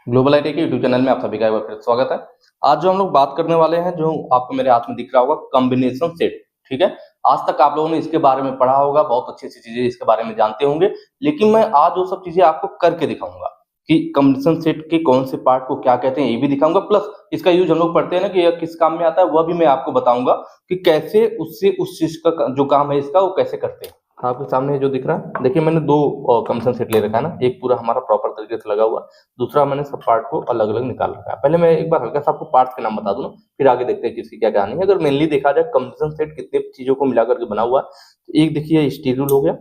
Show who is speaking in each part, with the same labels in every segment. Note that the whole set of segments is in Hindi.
Speaker 1: ग्लोबल आईटी के यूट्यूब चैनल में आप सभी का एक बार फिर स्वागत है। आज जो हम लोग बात करने वाले हैं, जो आपको मेरे हाथ में दिख रहा होगा, कॉम्बिनेशन सेट। ठीक है, आज तक आप लोगों ने इसके बारे में पढ़ा होगा, बहुत अच्छी अच्छी चीजें इसके बारे में जानते होंगे, लेकिन मैं आज वो सब चीजें आपको करके दिखाऊंगा कि कॉम्बिनेशन सेट के कौन से पार्ट को क्या कहते हैं, ये भी दिखाऊंगा। प्लस इसका यूज हम लोग पढ़ते हैं ना कि यह किस काम में आता है, वह भी मैं आपको बताऊंगा कि कैसे उससे उस चीज का जो काम है इसका, वो कैसे करते हैं। आपके सामने जो दिख रहा है, देखिए मैंने दो कमीशन सेट ले रखा है ना, एक पूरा हमारा प्रॉपर तरीके से लगा हुआ, दूसरा मैंने सब पार्ट को अलग अलग निकाल रखा है। पहले मैं एक बार हल्का सा आपको पार्ट्स के नाम बता दूं ना, फिर आगे देखते हैं कि इसकी क्या कहानी है। अगर मेनली देखा जाए कमीशन सेट कितने चीजों को मिला करके बना हुआ है, तो एक देखिए स्टीरियो हो गया,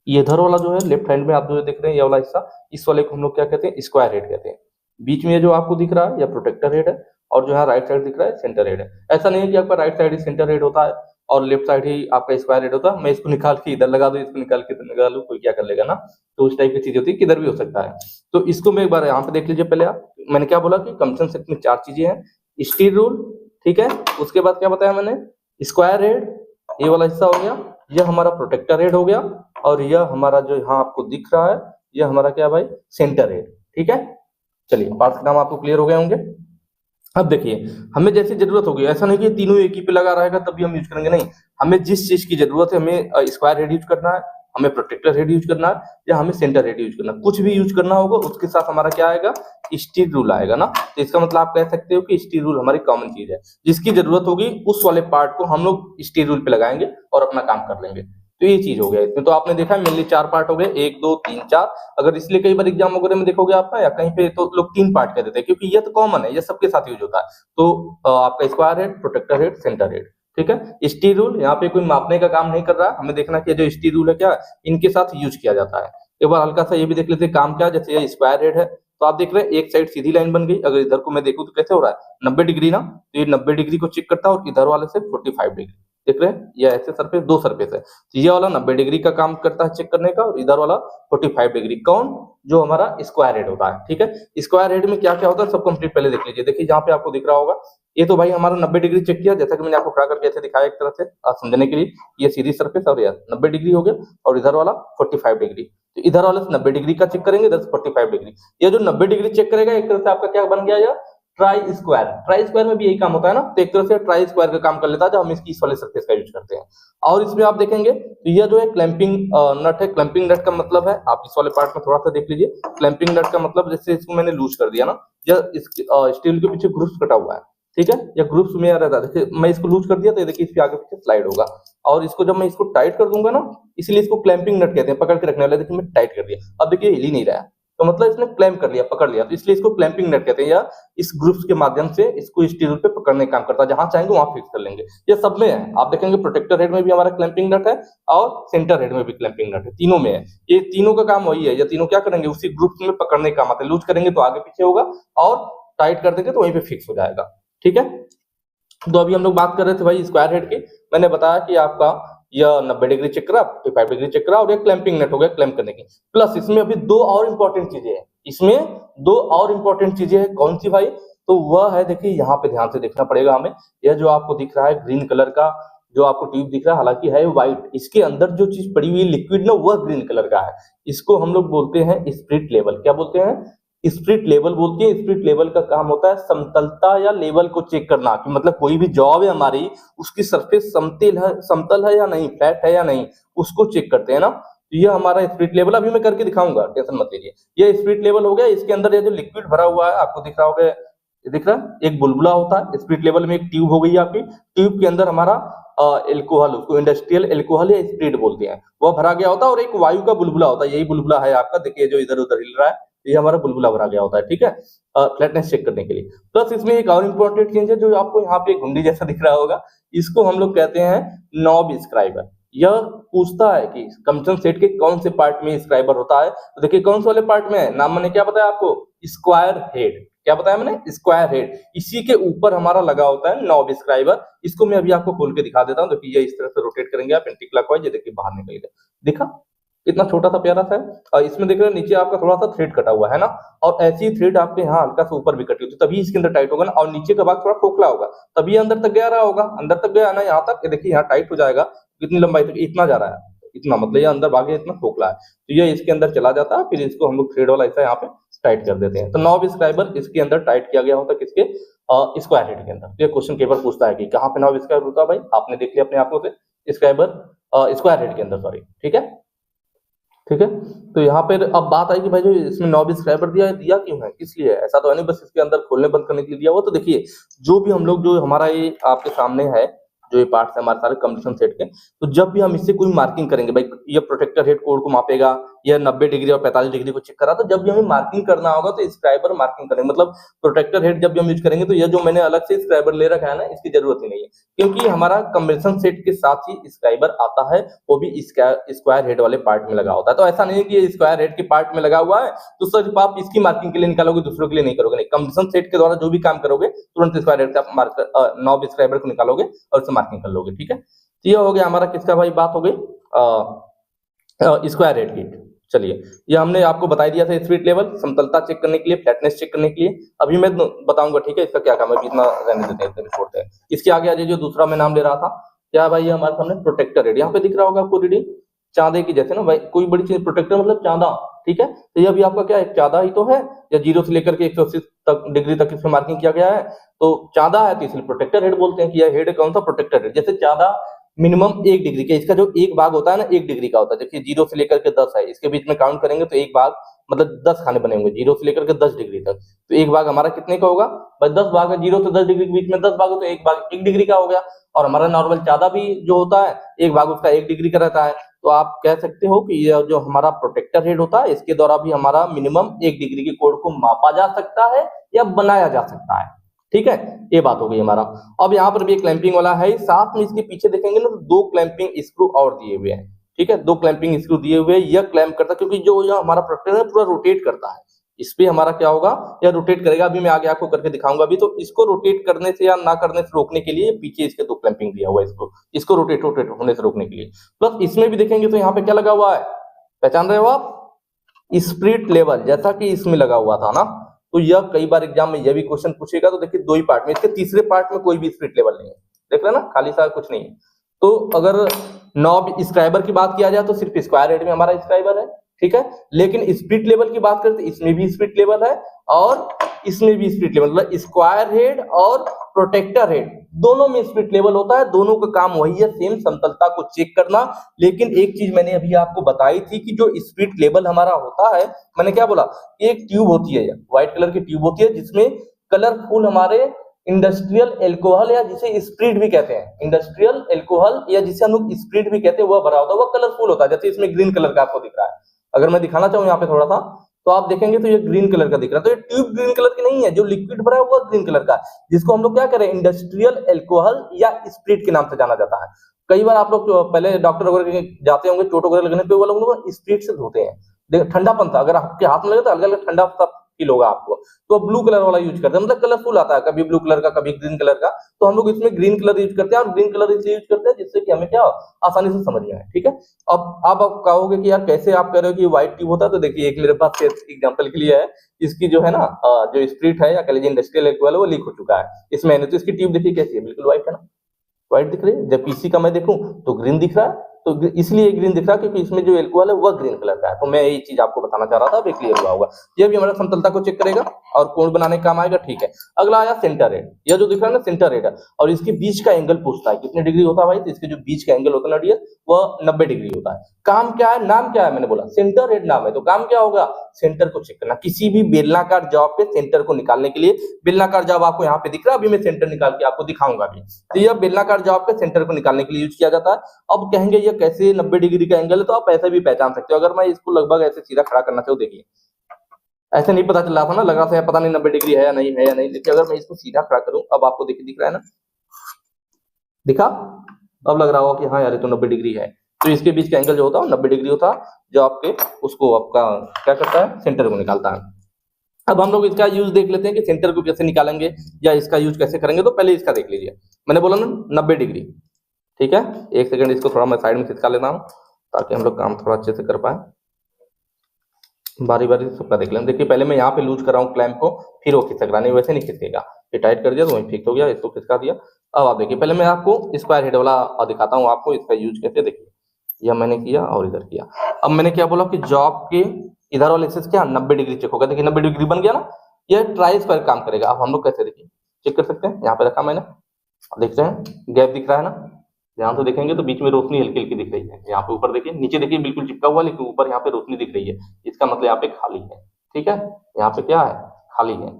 Speaker 1: ये इधर वाला जो है लेफ्ट हैंड में आप जो देख रहे हैं ये वाला हिस्सा, इस वाले को हम लोग क्या कहते हैं, स्क्वायर हेड कहते हैं। बीच में जो आपको दिख रहा है या प्रोटेक्टर हेड है, और जो है राइट साइड दिख रहा है सेंटर हेड है। ऐसा नहीं है कि आपका राइट साइड ही सेंटर हेड होता है और लेफ्ट साइड ही आपका स्क्वायर हेड होता है। मैं इसको निकाल के इधर लगा दूं, इसको निकाल के इधर लगा लूं, कोई क्या कर लेगा ना। तो उस टाइप की चीज होती है, किधर भी हो सकता है। तो इसको मैं एक बार यहाँ पे देख लीजिए। पहले आप, मैंने क्या बोला कि कमीशन सेट में चार चीजें हैं। स्टील रूल, ठीक है, उसके बाद क्या बताया मैंने, स्क्वायर हेड, ये वाला हिस्सा हो गया, यह हमारा प्रोटेक्टर हेड हो गया, और यह हमारा जो यहाँ आपको दिख रहा है, यह हमारा क्या भाई, सेंटर हेड। ठीक है, चलिए पार्ट्स के नाम आपको क्लियर हो गए होंगे। अब देखिए, हमें जैसी जरूरत होगी, ऐसा नहीं कि तीनों एक ही पे लगा रहेगा तभी हम यूज करेंगे, नहीं। हमें जिस चीज की जरूरत है, हमें स्क्वायर हेड यूज करना है, हमें प्रोटेक्टर हेड यूज करना है, या हमें सेंटर हेड यूज करना है, कुछ भी यूज करना होगा, उसके साथ हमारा क्या आएगा, स्टील रूल आएगा ना। तो इसका मतलब आप कह सकते हो कि स्टील रूल हमारी कॉमन चीज है, जिसकी जरूरत होगी उस वाले पार्ट को हम लोग स्टील रूल पे लगाएंगे और अपना काम कर लेंगे। तो ये चीज हो गया इसमें। तो आपने देखा मेनली चार पार्ट हो गए, एक दो तीन चार। अगर इसलिए कई बार एग्जाम वगैरह में देखोगे आपका या कहीं पे, तो लोग तीन पार्ट कह देते हैं, क्योंकि ये तो कॉमन है, ये सबके साथ यूज होता है। तो आपका square head, protractor head, centre head. ठीक है, स्टील रूल यहाँ पे कोई मापने का काम नहीं कर रहा है, हमें देखना कि जो स्टील रूल है क्या इनके साथ यूज किया जाता है। एक बार हल्का सा ये भी देख लेते हैं काम क्या, जैसे ये स्क्वायर हेड है, तो आप देख रहे हैं एक साइड सीधी लाइन बन गई। अगर इधर को मैं देखूं तो कैसे हो रहा है, 90 डिग्री ना, तो ये 90 डिग्री को चेक करता है, और इधर वाले से 45 डिग्री। देख रहे हैं, ये ऐसे सरफेस, दो सरफेस है, तो ये वाला 90 डिग्री का काम करता है चेक करने का, और इधर वाला 45 डिग्री। कौन, जो हमारा स्क्वायर हेड होता है। ठीक है, स्क्वायर हेड में क्या क्या होता है सब कंप्लीट पहले देख लीजिए। देखिए जहां पे आपको दिख रहा होगा, ये तो भाई हमारा 90 डिग्री चेक किया, जैसा कि मैंने आपको खड़ा करके ऐसे दिखाया एक तरह से समझने के लिए। ये सीधी सरफेस, और ये 90 डिग्री हो गया, और इधर वाला 45 डिग्री। तो इधर वाले से 90 डिग्री का चेक करेंगे, इधर से 45 डिग्री। ये जो 90 डिग्री चेक करेगा, एक तरह से आपका क्या बन गया, ट्राई स्क्वायर। ट्राई स्क्वायर में भी यही काम होता है ना, तो एक तरह से ट्राई स्क्वायर का काम कर लेता है, जब हम इसकी इस वाले सरफेस का यूज करते हैं। और इसमें आप देखेंगे तो यह जो है क्लैंपिंग नट है। क्लैंपिंग नट का मतलब है, आप इस वाले पार्ट में थोड़ा सा देख लीजिए। क्लैंपिंग नट का मतलब, जैसे इसको मैंने लूज कर दिया ना, यह स्टील के पीछे ग्रुप्स कटा हुआ है, ठीक है, या ग्रुप्स में आ रहता है। देखिए मैं इसको लूज कर दिया, तो देखिए इसके आगे पीछे स्लाइड होगा। और इसको जब मैं इसको टाइट कर दूंगा ना, इसलिए इसको क्लैंपिंग नट कहते हैं, पकड़ के रखने वाला। देखिए मैं टाइट कर दिया, अब देखिए हिल ही नहीं रहा है, तो मतलब इसने क्लैंप कर लिया, पकड़ लिया, तो इसलिए इसको क्लैंपिंग नट कहते हैं। या इस ग्रुप्स के माध्यम से इसको स्टील पे पकड़ने का काम करता है, जहां चाहेंगे वहां फिक्स कर लेंगे। ये सब में है, आप देखेंगे प्रोटेक्टर हेड में भी हमारा क्लैंपिंग नट है, और सेंटर हेड में भी क्लैंपिंग नट है, तीनों में है। ये तीनों का काम वही है, ये तीनों क्या करेंगे, उसी ग्रुप्स में पकड़ने का काम आता है। लूज करेंगे तो आगे पीछे होगा, और टाइट कर देंगे तो वहीं पे फिक्स हो जाएगा। ठीक है, तो अभी हम लोग बात कर रहे थे भाई स्क्वायर हेड की। मैंने बताया कि आपका यह 90 डिग्री चेक करा, 45 डिग्री चेक करा, और ये क्लैंपिंग नट हो गया, क्लैंप करने की। प्लस इसमें अभी दो और इंपॉर्टेंट चीजें हैं, इसमें दो और इंपॉर्टेंट चीजें हैं। कौन सी भाई, तो वह है, देखिए यहाँ पे ध्यान से देखना पड़ेगा हमें। यह जो आपको दिख रहा है ग्रीन कलर का, जो आपको ट्यूब दिख रहा है, हालांकि है व्हाइट, इसके अंदर जो चीज पड़ी हुई लिक्विड ना, वह ग्रीन कलर का है। इसको हम लोग बोलते हैं स्पिरिट लेवल। क्या बोलते हैं, स्पिरिट लेवल बोलते हैं। स्पिरिट लेवल का काम होता है समतलता या लेवल को चेक करना, कि मतलब कोई भी जॉब है हमारी, उसकी सरफेस समतल है या नहीं, फ्लैट है या नहीं, उसको चेक करते हैं ना। तो ये हमारा स्पिरिट लेवल, अभी मैं करके दिखाऊंगा, टेंशन मत लीजिए। ये स्पिरिट लेवल हो गया। इसके अंदर ये जो लिक्विड भरा हुआ है आपको दिख रहा होगा, ये दिख रहा है, एक बुलबुला होता है। स्पिरिट लेवल में एक ट्यूब हो गई आपकी, ट्यूब के अंदर हमारा एल्कोहल, उसको इंडस्ट्रियल एल्कोहल या स्पिरिट बोलते हैं, वह भरा गया होता है। और एक वायु का बुलबुला होता है, यही बुलबुला है आपका, देखिए जो इधर उधर हिल रहा है, ये हमारा बुलबुला भरा गया होता है। ठीक है, फ्लैटनेस चेक करने के लिए। प्लस इसमें एक और इंपॉर्टेंट चीज है, जो आपको यहाँ पे घुंडी जैसा दिख रहा होगा, इसको हम लोग कहते हैं नॉब स्क्राइबर। यह पूछता है कि कमीशन सेट के कौन से पार्ट में स्क्राइबर होता है। तो देखिए कौन से वाले पार्ट में है, नाम मैंने क्या बताया आपको, स्क्वायर हेड। क्या बताया मैंने, स्क्वायर हेड, इसी के ऊपर हमारा लगा होता है नॉब स्क्राइबर। इसको मैं अभी आपको खोल के दिखा देता हूँ। देखिए ये इस तरह से रोटेट करेंगे आप एंटी क्लॉकवाइज, ये देखिए बाहर निकल गया, दिखा इतना छोटा सा प्यारा सा है। और इसमें देख रहे हैं नीचे आपका थोड़ा सा थ्रेड कटा हुआ है ना, और ऐसी थ्रेड आपके यहाँ हल्का सा ऊपर भी कटी होती है, तभी इसके अंदर टाइट होगा ना। और नीचे का भाग थोड़ा खोखला होगा, तभी अंदर तक गया रहा होगा, अंदर तक गया ना, यहाँ तक देखिए यहाँ टाइट हो जाएगा। कितनी लंबाई तक, इतना जा रहा है, इतना मतलब ये अंदर भागे इतना खोखला है, तो ये इसके अंदर चला जाता है। फिर इसको हम लोग थ्रेड वाला ऐसा यहाँ पे टाइट कर देते हैं। तो नॉब स्क्राइबर इसके अंदर टाइट किया गया होता है, किसके, स्क्वायर हेड के अंदर। ये क्वेश्चन पेपर पूछता है कि कहाँ पे नॉब स्क्राइबर होता है भाई, आपने देख लिया अपने आंखों से, स्क्राइबर स्क्वायर हेड के अंदर, सॉरी, ठीक है, ठीक है। तो यहाँ पर अब बात आई कि भाई जो इसमें नॉब स्क्राइबर दिया क्यों है, इसलिए ऐसा तो है नहीं बस इसके अंदर खोलने बंद करने के लिए दिया हुआ। तो देखिए जो भी हम लोग, जो हमारा ये आपके सामने है, जो ये पार्ट्स है हमारे सारे कम्बिनेशन सेट के, तो जब भी हम इससे कोई मार्किंग करेंगे, भाई ये प्रोटेक्टर हेड कोड को मापेगा, या 90 डिग्री और 45 डिग्री को चेक करा, तो जब भी हमें मार्किंग करना होगा तो स्क्राइबर मार्किंग करेंगे, मतलब प्रोटेक्टर हेड जब भी हम यूज करेंगे तो ये जो मैंने अलग से स्क्राइबर ले रखा है ना, इसकी जरूरत ही नहीं है, क्योंकि हमारा कम्बिनेशन सेट के साथ ही स्क्राइबर आता है, वो भी स्क्वायर हेड वाले पार्ट में लगा होता है। तो ऐसा नहीं है कि स्क्वायर हेड के पार्ट में लगा हुआ है तो सिर्फ आप इसकी मार्किंग के लिए निकालोगे, दूसरों के लिए नहीं करोगे, नहीं, कम्बिनेशन सेट के द्वारा जो भी काम करोगे तुरंत स्क्वायर हेड से आप मार्कर नॉब स्क्राइबर को निकालोगे और उससे मार्किंग कर लोगे, ठीक है। तो ये हो गया हमारा किसका भाई, बात हो गई स्क्वायर हेड की। चलिए ये हमने आपको बता दिया था, स्पीड लेवल समतलता चेक करने के लिए, फ्लैटनेस चेक करने के लिए। अभी मैं बताऊंगा, ठीक है, इसका क्या काम है, इतना रहने देते हैं, इतना छोड़ते हैं। इसके आगे आज जो दूसरा मैं नाम ले रहा था, क्या भाई, ये हमारे सामने प्रोटेक्टर हेड, यहाँ पे दिख रहा होगा आपको रीडिंग चांदे की जैसे ना भाई, कोई बड़ी चीज, प्रोटेक्टर मतलब चांदा, ठीक है। तो ये अभी आपका क्या है, चांदा ही तो है, या 0 से लेकर के 180 तक डिग्री तक इसमें मार्किंग किया गया है, तो चांदा है, तो इसलिए प्रोटेक्टर हेड बोलते हैं कि यह हेड कौन सा, प्रोटेक्टर हेड। जैसे चांदा मिनिमम 1 डिग्री का, इसका जो एक भाग होता है ना 1 डिग्री का होता है, देखिए 0 से लेकर के 10 है, इसके बीच में काउंट करेंगे तो एक भाग, मतलब 10 खाने बने होंगे 0 से लेकर के 10 डिग्री तक, तो एक भाग हमारा कितने का होगा भाई, 10 भाग है, 0 से 10 डिग्री के बीच में 10 भाग हो तो एक भाग 1 डिग्री का हो गया। और हमारा नॉर्मल चांदा भी जो होता है, एक भाग उसका 1 डिग्री का रहता है। तो आप कह सकते हो कि ये जो हमारा प्रोटेक्टर हेड होता है, इसके द्वारा भी हमारा मिनिमम 1 डिग्री के कोण को मापा जा सकता है या बनाया जा सकता है, ठीक है। ये बात हो गई हमारा। अब यहाँ पर भी एक क्लैंपिंग वाला है, साथ में इसके पीछे देखेंगे ना तो 2 क्लैंपिंग स्क्रू और दिए हुए हैं, ठीक है, 2 क्लैंपिंग स्क्रू दिए हुए हैं। यह क्लैंप करता है क्योंकि जो यह हमारा प्रोटेक्टर है पूरा रोटेट करता है, इस पे हमारा क्या होगा, यह रोटेट करेगा। अभी मैं आगे आपको करके दिखाऊंगा अभी। तो इसको रोटेट करने से या ना करने से रोकने के लिए पीछे इसके 2 क्लैंपिंग दिया हुआ है, इसको रोटेट होने से रोकने के लिए। प्लस इसमें भी देखेंगे तो यहाँ पे क्या लगा हुआ है, पहचान रहे हो आप, स्पिरिट लेवल, जैसा कि इसमें लगा हुआ था ना। तो यह कई बार एग्जाम में यह भी क्वेश्चन पूछेगा। तो देखिए 2 ही पार्ट में, इसके तीसरे पार्ट में कोई भी स्पिरिट लेवल नहीं है, देख रहे ना, खाली सा कुछ नहीं है। तो अगर नॉब स्क्राइबर की बात किया जाए तो सिर्फ स्क्वायर हेड में हमारा स्क्राइबर है, ठीक है। लेकिन स्पिरिट लेवल की बात करते इसमें भी स्पिरिट लेवल है और इसमें भी स्पिरिट लेवल, मतलब स्क्वायर हेड और प्रोटेक्टर हेड दोनों में स्पिरिट लेवल होता है। दोनों का काम वही है, सेम समतलता को चेक करना। लेकिन एक चीज मैंने अभी आपको बताई थी कि जो स्पिरिट लेवल हमारा होता है, मैंने क्या बोला, एक ट्यूब होती है, व्हाइट कलर की ट्यूब होती है जिसमें कलरफुल हमारे इंडस्ट्रियल एल्कोहल या जिसे स्प्रिट भी कहते हैं, इंडस्ट्रियल एल्कोहल या जिसे हम लोग स्प्रिट भी कहते हैं, वह भरा होता है, वह कलरफुल होता है। जैसे इसमें ग्रीन कलर का आपको दिख रहा है, अगर मैं दिखाना चाहूँ यहाँ पे थोड़ा सा तो आप देखेंगे तो ये ग्रीन कलर का दिख रहा है। तो ये ट्यूब ग्रीन कलर की नहीं है, जो लिक्विड भरा है वो ग्रीन कलर का, जिसको हम लोग क्या करें, इंडस्ट्रियल एल्कोहल या स्प्रिट के नाम से जाना जाता है। कई बार आप लोग पहले डॉक्टर वगैरह जाते होंगे, चोट वगैरह लगने पे वो लोग स्प्रिट से धोते हैं, देखो ठंडापन था, अगर आपके हाथ में लगे तो अलग अलग ठंडा फील होगा आपको। तो ब्लू कलर वाला यूज करते हैं, मतलब कलरफुल आता है, कभी ब्लू कलर का कभी ग्रीन कलर का। तो हम लोग इसमें ग्रीन कलर यूज करते हैं, और ग्रीन कलर इसलिए यूज करते हैं जिससे कि हमें क्या आसानी से समझ में आए, ठीक है। अब आप कहोगे कि यार कैसे आप कह रहे हो कि व्हाइट ट्यूब होता है, तो देखिए एक मेरे पास एग्जांपल के लिए है, इसकी जो है ना जो स्प्रिट है या कह लीजिए इंडस्ट्रियल एल्कोहल है वो लीक हो चुका है इसमें। तो इसकी ट्यूब देखिए कैसी है, बिल्कुल व्हाइट है ना, व्हाइट दिख रही है। जब पीसी का मैं देखूं तो ग्रीन दिख रहा है, तो इसलिए ग्रीन दिख रहा है क्योंकि इसमें जो एल्कोहल है वह ग्रीन कलर का है। तो मैं यही चीज आपको बताना चाह रहा था, अब क्लियर हुआ होगा। ये भी हमारा समतलता को चेक करेगा और कोण बनाने का काम आएगा, ठीक है। अगला आया सेंटर हेड, यह जो दिख रहा है ना सेंटर हेड है, और इसके बीच का एंगल पूछता है कितने डिग्री होता है भाई, तो इसके जो बीच का एंगल होता है ना डियर, वह 90 डिग्री होता है। काम क्या है, नाम क्या है, मैंने बोला सेंटर हेड नाम है, तो काम क्या होगा, सेंटर को चेक करना। किसी भी बेलनाकार जॉब पे सेंटर को निकालने के लिए, बेलनाकार जॉब आपको यहाँ पे दिख रहा है, अभी मैं सेंटर निकाल के आपको दिखाऊंगा भी। तो यह बेलनाकार जॉब पे सेंटर को निकालने के लिए यूज किया जाता है। अब कहेंगे ये कैसे 90 डिग्री का एंगल है, तो आप ऐसे भी पहचान सकते हो। अगर मैं इसको लगभग ऐसे सीधा खड़ा करना चाहूँ, देखिए ऐसे नहीं पता चल रहा था ना, लग रहा था पता नहीं 90 डिग्री है या नहीं है या नहीं। देखिए अगर मैं इसको सीधा खड़ा करूं, अब आपको देखिए दिख रहा है ना, दिखा, अब लग रहा होगा कि हाँ यार ये तो 90 डिग्री है। तो इसके बीच का एंगल जो होता है 90 डिग्री होता है, जो आपके उसको आपका क्या करता है, सेंटर को निकालता है। अब हम लोग इसका यूज देख लेते हैं कि सेंटर को कैसे निकालेंगे या इसका यूज कैसे करेंगे। तो पहले इसका देख लीजिए, मैंने बोला ना 90 डिग्री, ठीक है। एक सेकंड इसको थोड़ा मैं साइड में खिसका लेता हूँ ताकि हम लोग काम थोड़ा अच्छे से कर पाए। बारी बारी सबका देख लें। देखिए पहले मैं यहाँ पे लूज कर रहा हूँ क्लैंप को, फिर वो खिसक रहा नहीं, वैसे नहीं खिसकेगा। ये टाइट कर दिया तो वहीं फिक्स हो गया, इसको खिसका दिया। अब आप देखिए, पहले मैं आपको स्क्वायर हेड वाला दिखाता हूँ आपको, इसका यूज कैसे। देखिए यह मैंने किया और इधर किया। अब मैंने क्या बोला कि जॉब के इधर वाला एक्सिस क्या 90 डिग्री चेक होगा। देखिए 90 डिग्री बन गया ना, ये ट्राई स्क्वायर काम करेगा। अब हम लोग कैसे देखिए चेक कर सकते हैं, यहाँ पे रखा मैंने, देखते हैं गैप दिख रहा है ना, ध्यान से देखेंगे तो बीच में रोशनी हल्की हल्की दिख रही है। यहाँ पे ऊपर देखिए, नीचे देखिए बिल्कुल चिपका हुआ, लेकिन ऊपर यहाँ पे रोशनी दिख रही है, इसका मतलब यहाँ पे खाली है। ठीक है, यहाँ पे क्या है, खाली है।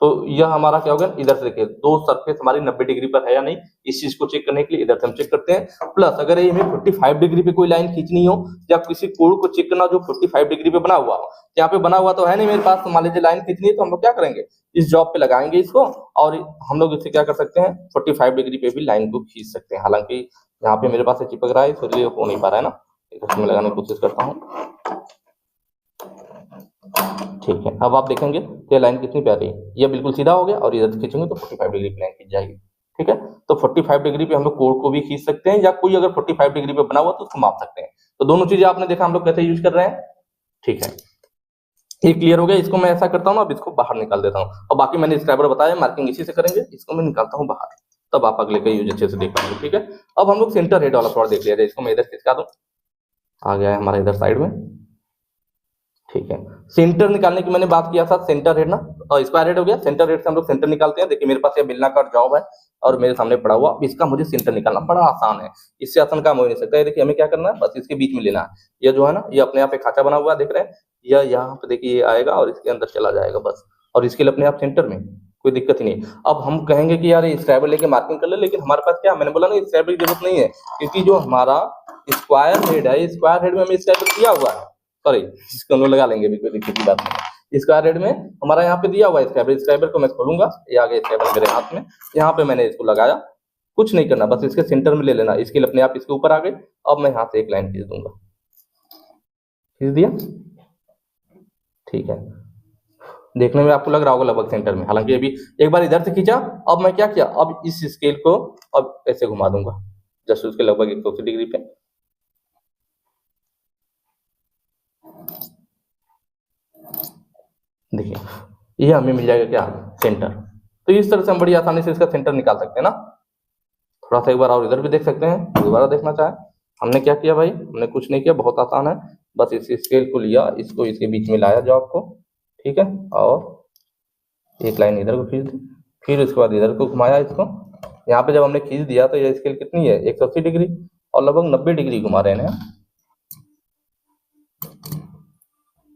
Speaker 1: तो यह हमारा क्या होगा, इधर से देखिए दो सरफेस हमारी 90 डिग्री पर है या नहीं, इस चीज को चेक करने के लिए इधर से हम चेक करते हैं। प्लस अगर ये हमें 45 डिग्री पे कोई लाइन खींचनी हो या किसी कोण को चेक करना जो 45 डिग्री पे बना हुआ हो, यहाँ पे बना हुआ तो है नहीं मेरे पास, तो मान लीजिए लाइन खींचनी है, तो हम लोग क्या करेंगे, इस जॉब पे लगाएंगे इसको, और हम लोग इससे क्या कर सकते हैं, 45 डिग्री पे भी लाइन को खींच सकते हैं। हालांकि यहाँ पे मेरे पास से चिपक रहा है, इसलिए हो नहीं पा रहा है ना, इधर से मैं लगाने की कोशिश करता हूँ। ठीक है, अब आप देखेंगे ये लाइन कितनी प्यारी है, ये बिल्कुल सीधा हो गया, और इधर से खींचेंगे तो 45 डिग्री पे लाइन खींच जाएगी। ठीक है, तो 45 डिग्री पे हम लोग कोण को भी खींच सकते हैं, या कोई अगर 45 डिग्री पे बना हुआ तो उसको माप सकते हैं। तो दोनों चीजें आपने देखा हम लोग कैसे यूज कर रहे हैं। ठीक है, ये क्लियर हो गया। इसको मैं ऐसा करता हूँ ना, अब इसको बाहर निकाल देता हूँ, और बाकी मैंने स्क्राइबर बताया मार्किंग इसी से करेंगे, इसको मैं निकालता हूँ बाहर, तब आप अगले का यूज अच्छे से देख पाएंगे। ठीक है, अब हम लोग सेंटर हेड वाला प्लॉट देख लिया जाए, इसको मैं इधर खिसका दूं, आ गया है हमारा इधर साइड में। ठीक है, सेंटर निकालने की मैंने बात किया था, सेंटर हेड ना, और स्क्वायर हेड हो गया, सेंटर हेड से हम लोग सेंटर निकालते हैं। देखिए मेरे पास ये बेलनाकार जॉब है और मेरे सामने पड़ा हुआ, अब इसका मुझे सेंटर निकालना बड़ा आसान है, इससे आसान काम हो नहीं सकता है। देखिए हमें क्या करना है, बस इसके बीच में लेना है, ये जो है ना, ये अपने आप एक खाचा बना हुआ है, देख रहे हैं, यह यहाँ पे देखिए ये आएगा और इसके अंदर चला जाएगा बस, और इसके लिए अपने आप सेंटर में कोई दिक्कत ही नहीं। अब हम कहेंगे कि यार स्क्राइबर लेके मार्किंग कर ले, लेकिन हमारे पास क्या, मैंने बोला ना स्क्राइबर की जरूरत नहीं है, क्योंकि जो हमारा स्क्वायर हेड है, स्क्वायर हेड में हमें स्क्राइबर दिया हुआ है, सॉरी इसको हम लोग लगा लेंगे, कोई दिक्कत की बात नहीं। स्क्वायर हेड में हमारा यहाँ पे दिया हुआ है स्क्राइबर, स्क्राइबर को मैं खोलूंगा, ये आ गया स्क्राइबर मेरे हाथ में, यहाँ पे मैंने इसको लगाया, कुछ नहीं करना, बस इसके सेंटर में ले लेना, इसके लिए अपने आप इसके ऊपर आ गए। अब मैं यहाँ से एक लाइन खींच दूंगा, खींच दिया। ठीक है, देखने में आपको लग रहा होगा लगभग सेंटर में, हालांकि अभी एक बार इधर से खींचा, अब मैं क्या किया, अब इस स्केल को अब ऐसे घुमा दूंगा जस्ट उसके लगभग 180 डिग्री पे। देखिए ये हमें मिल जाएगा क्या, सेंटर। तो इस तरह से हम बड़ी आसानी से इसका सेंटर निकाल सकते हैं ना। थोड़ा सा एक बार और इधर भी देख सकते हैं, दोबारा देखना चाहे, हमने क्या किया भाई, हमने कुछ नहीं किया, बहुत आसान है, बस इस स्केल को लिया, इसको इसके बीच में लाया जॉब को, ठीक है, और एक लाइन इधर को खींच दी, फिर उसके बाद इधर को घुमाया इसको। यहाँ पे जब हमने खींच दिया तो ये स्केल कितनी है, 180 डिग्री, और लगभग 90 डिग्री घुमा रहे हैं।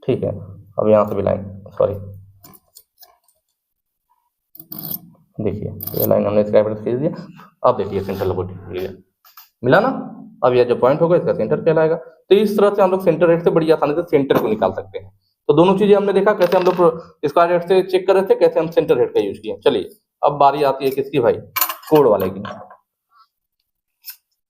Speaker 1: ठीक है, अब यहाँ से भी लाइन, सॉरी देखिए ये लाइन हमने स्क्राइबर से खींच दिया, अब देखिए सेंटर लगभग मिला ना, अब यह जो पॉइंट होगा इसका सेंटर कहलाएगा। तो इस तरह से हम लोग सेंटर हेड से बड़ी आसानी से सेंटर को निकाल सकते हैं। तो दोनों चीजें हमने देखा, कैसे हम लोग स्क्वायर हेड से चेक कर रहे थे, कैसे हम सेंटर हेड का यूज किए। चलिए अब बारी आती है किसकी भाई, कोड वाले की।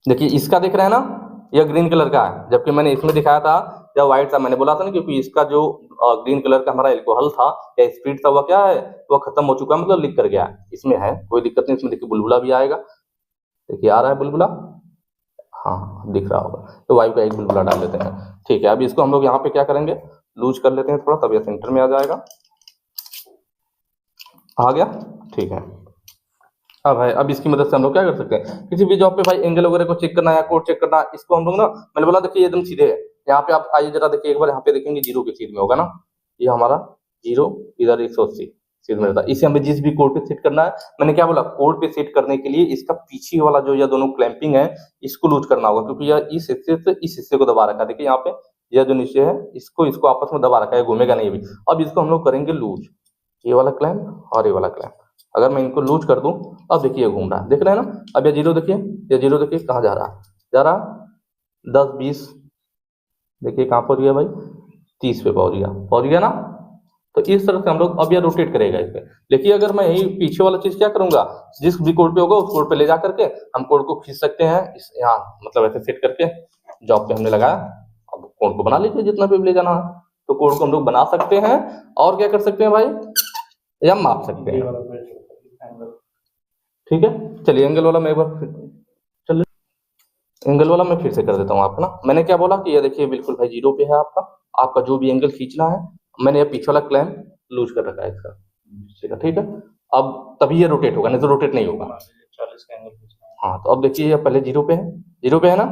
Speaker 1: देखिए इसका दिख रहा है ना, यह ग्रीन कलर का है, जबकि मैंने इसमें दिखाया था या व्हाइट था, मैंने बोला था ना, क्योंकि इसका जो ग्रीन कलर का हमारा एल्कोहल था या स्पीड था, वह क्या है, वह खत्म हो चुका, मतलब लिख कर गया है। इसमें है कोई दिक्कत नहीं, इसमें देखिए बुलबुला भी आएगा, देखिए आ रहा है बुलबुला, हाँ दिख रहा होगा, तो वायु का एक बुलबुला डाल लेते हैं। ठीक है, अब इसको हम लोग यहाँ पे क्या करेंगे, लूज कर लेते हैं थोड़ा, तब यह सेंटर में आ जाएगा, आ गया। ठीक है, अब है, अब इसकी मदद से हम लोग क्या कर सकते हैं, किसी भी जॉब पे भाई एंगल वगैरह को चेक करना है, कोड चेक करना है, इसको हम लोग ना, मैंने बोला देखिए एकदम सीधे है, यहाँ पे आप आइए जरा देखिए एक बार, यहाँ पे देखेंगे जीरो के सीध में होगा ना, ये हमारा जीरो, इधर 180 सीध में रहता है। इसे हमें जिस भी कोड पे सेट करना है, मैंने क्या बोला, कोड पे सेट करने के लिए इसका पीछे वाला जो यह दोनों क्लैंपिंग है, इसको लूज करना होगा, क्योंकि यह इस हिस्से से इस हिस्से को दबा रखा है। देखिए यहाँ पे यह जो नीचे है, इसको आपस में दबा रखा है, घूमेगा नहीं अभी। अब इसको हम लोग करेंगे लूज, ये वाला क्लैंप और ये वाला क्लैंप, अगर मैं इनको लूज कर दूं, अब देखिए घूम रहा है, देख रहे हैं ना। अब ये जीरो देखिए, ये जीरो देखिए कहाँ जा रहा है, जा रहा 10 20, देखिए कहाँ पहुंच गया भाई, 30 पे पहुंच गया ना। तो इस तरह से हम लोग, अब यह रोटेट करेगा इस पे। देखिए अगर मैं यही पीछे वाला चीज क्या करूंगा, जिस भी कोड पे होगा उस कोड पे ले जा करके हम कोड को खींच सकते हैं, इस यहाँ मतलब ऐसे सेट करके जॉब पे हमने लगाया, अब कोड को बना लीजिए जितना पे ले जाना है, तो कोड को हम लोग बना सकते हैं। और क्या कर सकते हैं भाई, या माप सकते हैं। ठीक है, चलिए एंगल वाला मैं एक बार, चलिए एंगल वाला मैं फिर से कर देता हूँ आपको ना। मैंने क्या बोला कि ये देखिए बिल्कुल भाई जीरो पे है आपका जो भी एंगल खींचना है, मैंने ये पीछे वाला क्लैंप लूज कर रखा है इसका, ठीक है। अब तभी ये रोटेट होगा, नहीं तो रोटेट नहीं होगा। 40 का एंगल, हाँ तो अब देखिए ये पहले जीरो पे है ना,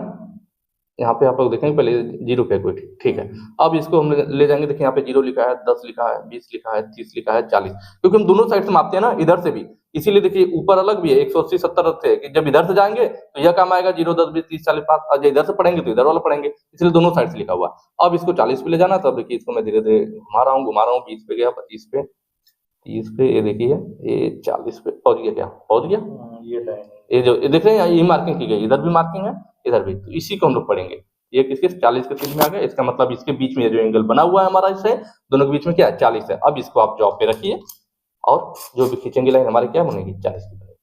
Speaker 1: यहाँ पे आप लोग देखेंगे पहले 0 पे कोई, ठीक है। अब इसको हम ले जाएंगे, देखिए यहाँ पे 0 लिखा है, 10 लिखा है, 20 लिखा है, 30 लिखा है, 40, क्योंकि हम दोनों साइड से मापते हैं ना, इधर से भी, इसीलिए देखिए ऊपर अलग भी है 180 70 रखते हैं कि जब इधर से जाएंगे तो यह काम आएगा 0 10 20 30 40 5, और इधर से पढ़ेंगे तो इधर वाला पढ़ेंगे, इसलिए दोनों साइड से लिखा हुआ। अब इसको 40 पे ले जाना, तब देखिए इसको मैं धीरे धीरे घुमा रहा हूँ, 20 पे गया, 25 पे, 30 पे, ये देखिए ये 40 पे पहुंच गया, क्या पहुंच गया, ये जो ये देख रहे हैं ये मार्किंग की गई, इधर भी मार्किंग है, इधर भी, तो इसी को हम लोग पढ़ेंगे। ये किसके 40 के सीध में आ गया, इसका मतलब इसके बीच में जो एंगल बना हुआ है हमारा, इससे दोनों के बीच में क्या है 40 है। अब इसको आप जॉब पे रखिए और जो भी खींचेंगे लाइन हमारे क्या बनेगी 40 की बनेगी।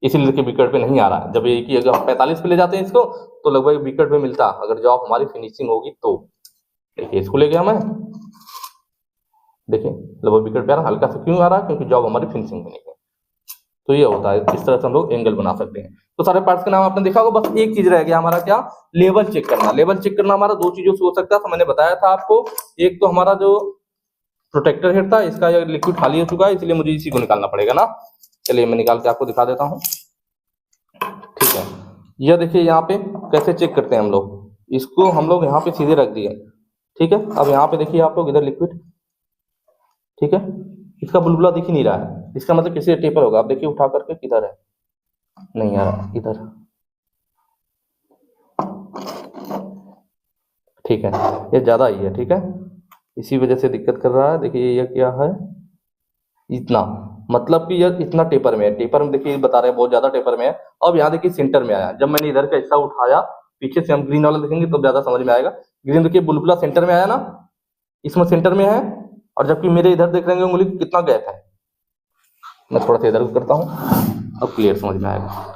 Speaker 1: इसीलिए देखिए विकेट पे नहीं आ रहा है, जब ये कि अगर हम 45 पे ले जाते हैं इसको तो लगभग विकेट पे मिलता, अगर जॉब हमारी फिनिशिंग होगी तो। देखिए इसको ले गया मैं, देखिए लगभग विकेट पे आ रहा, हल्का सा क्यों आ रहा है, क्योंकि जॉब हमारी फिनिशिंग में नहीं है। तो ये होता है, इस तरह से हम लोग एंगल बना सकते हैं। तो सारे पार्ट्स के नाम आपने देखा होगा, बस एक चीज रह गया हमारा, क्या, लेवल चेक करना। लेवल चेक करना हमारा दो चीजों से हो सकता है, तो मैंने बताया था आपको, एक तो हमारा जो प्रोटेक्टर हेड था, इसका ये लिक्विड खाली हो चुका है, इसलिए मुझे इसी को निकालना पड़ेगा ना। चलिए मैं निकाल के आपको दिखा देता हूँ, ठीक है। यह देखिए यहाँ पे कैसे चेक करते हैं हम लोग, इसको हम लोग यहाँ पे सीधे रख दिए, ठीक है। अब यहाँ पे देखिए आप लोग, इधर लिक्विड, ठीक है, इसका बुलबुला दिख ही नहीं रहा है, इसका मतलब किसी टेपर होगा। आप देखिए उठा करके, किधर है, नहीं आ रहा, इधर, ठीक है, ये ज्यादा ही है, ठीक है, इसी वजह से दिक्कत कर रहा है। देखिए ये क्या है, इतना, मतलब कि यह इतना टेपर में है, टेपर में देखिए बता रहे हैं बहुत ज्यादा टेपर में है। अब यहाँ देखिए सेंटर में आया, जब मैंने इधर का हिस्सा उठाया, पीछे से हम ग्रीन वाला देखेंगे तो ज्यादा समझ में आएगा। ग्रीन देखिए बुलबुला सेंटर में आया ना, इसमें सेंटर में है, और जबकि मेरे इधर देख रहे हैं उंगली कितना गैप है। मैं थोड़ा सा इधर करता हूँ, अब क्लियर समझ में आएगा,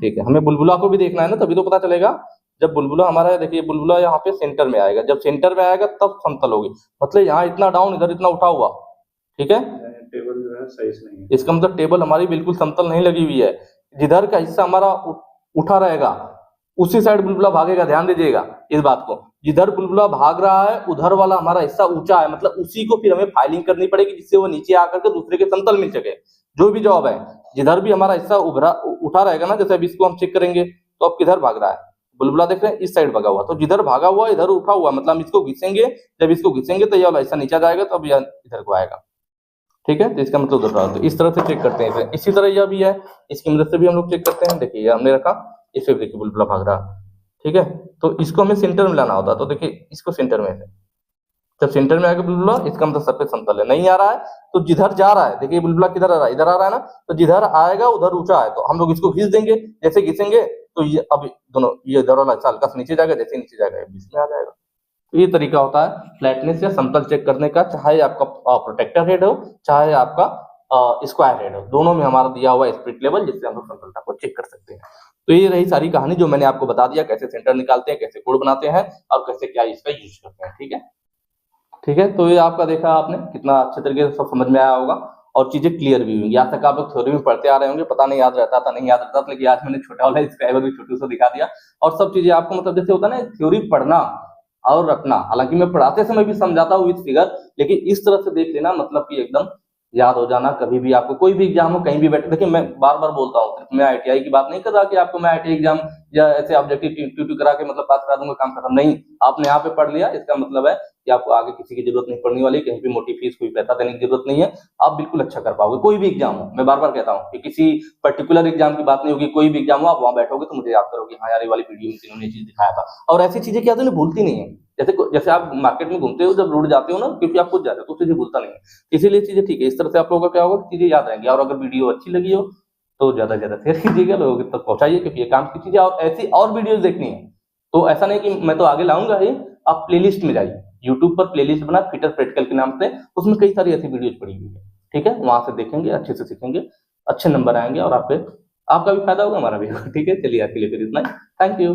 Speaker 1: ठीक है। हमें बुलबुला को भी देखना है ना, तभी तो पता चलेगा। जब बुलबुला हमारा है, देखिए बुलबुला यहाँ पे सेंटर में आएगा, जब सेंटर में आएगा तब समतल होगी, मतलब यहाँ इतना डाउन, इधर इतना उठा हुआ, ठीक है। टेबल जो है सही से नहीं है, इसका मतलब टेबल हमारी बिल्कुल समतल नहीं लगी हुई है। जिधर का हिस्सा हमारा उठा रहेगा उसी साइड बुलबुला भागेगा, ध्यान दीजिएगा इस बात को। जिधर बुलबुला भाग रहा है उधर वाला हमारा हिस्सा ऊंचा है, मतलब उसी को फिर हमें फाइलिंग करनी पड़ेगी, जिससे वो नीचे आकर के दूसरे के समतल मिल सके। जो भी जॉब है, जिधर भी हमारा हिस्सा उठा रहेगा ना, जैसे अभी इसको हम चेक करेंगे तो अब किधर भाग रहा है, बुलबुला देख रहे हैं इस साइड भागा हुआ, तो जिधर भागा हुआ इधर उठा हुआ, मतलब हम इसको घिसेंगे, जब इसको घिसेंगे तो ये वाला हिस्सा नीचे जाएगा, तो अब यह इधर को आएगा, ठीक है। तो इसका मतलब उधर रहा, तो इस तरह से चेक करते हैं। इसी तरह यह भी है, इसकी मदद से भी हम लोग चेक करते हैं। देखिए ये हमने रखा, इसे देखिए बुलबुला भाग रहा, ठीक है। तो इसको हमें सेंटर में लाना होता है, तो देखिए इसको सेंटर में है, जब सेंटर में आके बुलबुला, इसका मतलब सरफेस समतल है। नहीं आ रहा है तो जिधर जा रहा है, देखिए बुलबुला किधर आ रहा है, इधर आ रहा है ना, तो जिधर आएगा उधर ऊंचा है, तो हम लोग इसको घिस देंगे। जैसे घिसेंगे तो ये अब दोनों, ये इधर वाला हल्का सा नीचे जाएगा, जैसे नीचे जाएगा बीच में आ जाएगा। तो ये तरीका होता है फ्लैटनेस या समतल चेक करने का, चाहे आपका प्रोटेक्टर हेड हो, चाहे आपका स्क्वायर हेड हो, दोनों में हमारा दिया हुआ स्पिरिट लेवल, जिससे हम लोग समतलता को चेक कर सकते हैं। तो ये रही सारी कहानी, जो मैंने आपको बता दिया, कैसे सेंटर निकालते हैं, कैसे कोड बनाते हैं, और कैसे क्या इसका यूज करते हैं, ठीक है। ठीक है, तो ये आपका देखा आपने, कितना अच्छे तरीके से सब समझ में आया होगा और चीजें क्लियर भी हुई। यहाँ तक आप लोग थ्योरी में पढ़ते आ रहे होंगे, पता नहीं याद रहता था, नहीं याद रहता था, लेकिन आज मैंने छोटा वाला स्क्राइबर भी छोटू सा दिखा दिया, और सब चीजें आपको, मतलब जैसे होता है ना थ्योरी पढ़ना और रखना, हालांकि मैं पढ़ाते समय भी समझाता हूँ विद फिगर, लेकिन इस तरह से देख लेना, मतलब कि एकदम याद हो जाना। कभी भी आपको कोई भी एग्जाम हो, कहीं भी बैठे, देखिए मैं बार बार बोलता हूँ, मैं आईटीआई की बात नहीं कर रहा कि आपको मैं आईटीआई एग्जाम या ऐसे ऑब्जेक्टिव ट्यूटू करा के मतलब पास करा दूंगा, काम खत्म, नहीं। आपने यहाँ पे पढ़ लिया, इसका मतलब है कि आपको आगे किसी की जरूरत नहीं पड़ने वाली, कहीं भी मोटी फीस, कोई पैसा देने की जरूरत नहीं है, आप बिल्कुल अच्छा कर पाओगे। कोई भी एग्जाम हो, मैं बार बार कहता हूँ कि किसी पर्टिकुलर एग्जाम की बात नहीं होगी, कोई भी एग्जाम हो, आप वहां बैठोगे तो मुझे याद करोगे, हाँ यार ये वाली वीडियो में इन्होंने चीज दिखाया था। और ऐसी चीजें क्या तो भूलती नहीं है, जैसे जैसे आप मार्केट में घूमते हो, जब रोड जाते हो ना, क्योंकि आप खुद जाते हो, तो चीजें भूलता नहीं है, इसीलिए चीजें ठीक है। इस तरह से आप लोगों का क्या होगा, चीजें याद रहेंगी। और अगर वीडियो अच्छी लगी हो तो ज्यादा से ज्यादा शेयर कीजिएगा, लोगों तक पहुंचाइए, क्योंकि ये काम की चीजें, और ऐसी और वीडियोस देखनी है तो ऐसा नहीं कि मैं तो आगे लाऊंगा ही, आप प्लेलिस्ट में जाइए, यूट्यूब पर प्लेलिस्ट बना फिटर प्रैक्टिकल के नाम से, उसमें कई सारी ऐसी वीडियोस पड़ी हुई है, ठीक है। वहां से देखेंगे, अच्छे से सीखेंगे, अच्छे नंबर आएंगे, और आपका भी फायदा होगा, हमारा भी होगा, ठीक है। चलिए आज के लिए फिर इतना ही, थैंक यू।